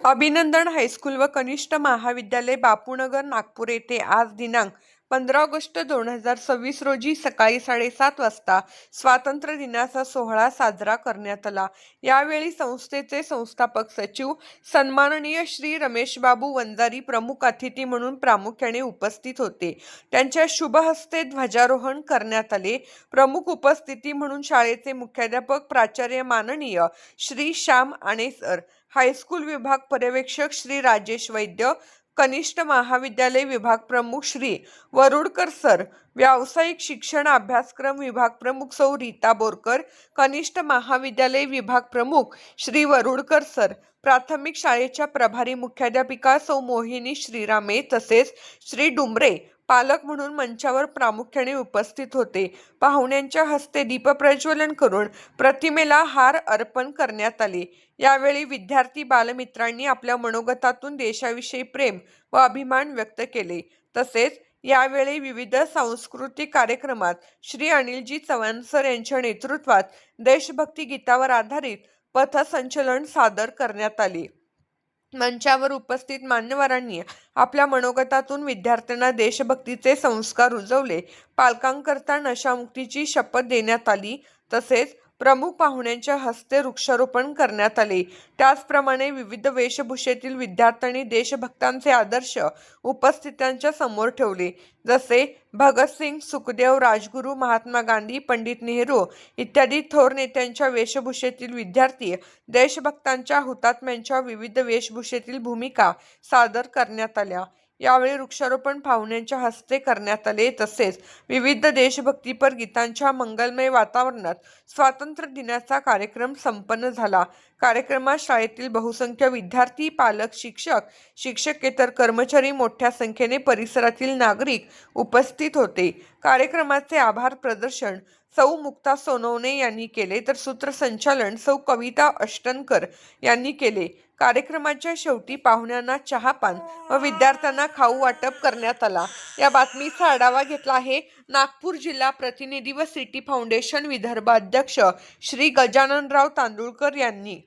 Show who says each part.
Speaker 1: अभिनंदन हायस्कूल व कनिष्ठ महाविद्यालय बापूनगर नागपूर येथे आज दिनांक 15 ऑगस्ट 2026 रोजी सकाळी 7:30 वाजता स्वातंत्र्य दिनाचा सोहळा साजरा करण्यात आला। यावेळी संस्थेचे संस्थापक सचिव सन्माननीय श्री रमेशबाबू वंजारी प्रमुख अतिथी म्हणून प्रामुख्याने उपस्थित होते। त्यांच्या शुभ हस्ते ध्वजारोहण करण्यात आले। प्रमुख उपस्थिती म्हणून शाळेचे मुख्याध्यापक प्राचार्य माननीय श्री श्याम आणे सर, हायस्कूल विभाग पर्यवेक्षक श्री राजेश वैद्य, कनिष्ठ महाविद्यालय विभाग प्रमुख श्री वरुडकर सर, व्यावसायिक शिक्षण अभ्यासक्रम विभाग प्रमुख सौ रीता बोरकर, कनिष्ठ महाविद्यालय विभाग प्रमुख श्री वरुडकर सर, प्राथमिक शाळेच्या प्रभारी मुख्याध्यापिका सौ मोहिनी श्रीरामे तसेच श्री डुमरे पालक म्हणून मंचावर प्रामुख्याने उपस्थित होते। पाहुण्यांच्या हस्ते दीपप्रज्वलन करून प्रतिमेला हार अर्पण करण्यात आले। यावेळी विद्यार्थी बालमित्रांनी आपल्या मनोगतातून देशाविषयी प्रेम व अभिमान व्यक्त केले। तसेच यावेळी विविध सांस्कृतिक कार्यक्रमात श्री अनिलजी चव्हाण सर यांच्या नेतृत्वात देशभक्ती गीतावर आधारित पथसंचलन सादर करण्यात आले। मंचावर उपस्थित मान्यवरांनी आपल्या मनोगतातून विद्यार्थ्यांना देशभक्तीचे संस्कार रुजवले। पालकांकरता नशामुक्तीची शपथ देण्यात आली। तसेच प्रमुख पाहुण्यांच्या हस्ते वृक्षारोपण करण्यात आले। त्याचप्रमाणे विविध वेशभूषेतील विद्यार्थ्यांनी देशभक्तांचे आदर्श उपस्थितांच्या समोर ठेवले, जसे भगतसिंग, सुखदेव, राजगुरू, महात्मा गांधी, पंडित नेहरू इत्यादी थोर नेत्यांच्या वेशभूषेतील विद्यार्थी देशभक्तांच्या हुतात्म्यांच्या विविध वेशभूषेतील भूमिका सादर करण्यात आल्या। यावेळी वृक्षारोपण पाहुण्यांच्या हस्ते करण्यात आले। तसेच विविध देशभक्तीपर गीतांच्या मंगलमय वातावरणात स्वातंत्र्य दिनाचा कार्यक्रम संपन्न झाला। कार्यक्रमात शाळेतील बहुसंख्य विद्यार्थी, पालक, शिक्षक, शिक्षकेतर कर्मचारी, मोठ्या संख्येने परिसरातील नागरिक उपस्थित होते। कार्यक्रमाचे आभार प्रदर्शन सौ मुक्ता सोनवणे यांनी केले, तर सूत्रसंचालन सौ कविता अष्टनकर यांनी केले। कार्यक्रमाच्या शेवटी पाहुण्यांना चहापान व विद्यार्थ्यांना खाऊ वाटप करण्यात आला। या बातमीचा आढावा घेतला आहे नागपूर जिल्हा प्रतिनिधी व सिटी फाउंडेशन विदर्भ अध्यक्ष श्री गजाननराव तांदुळकर यांनी।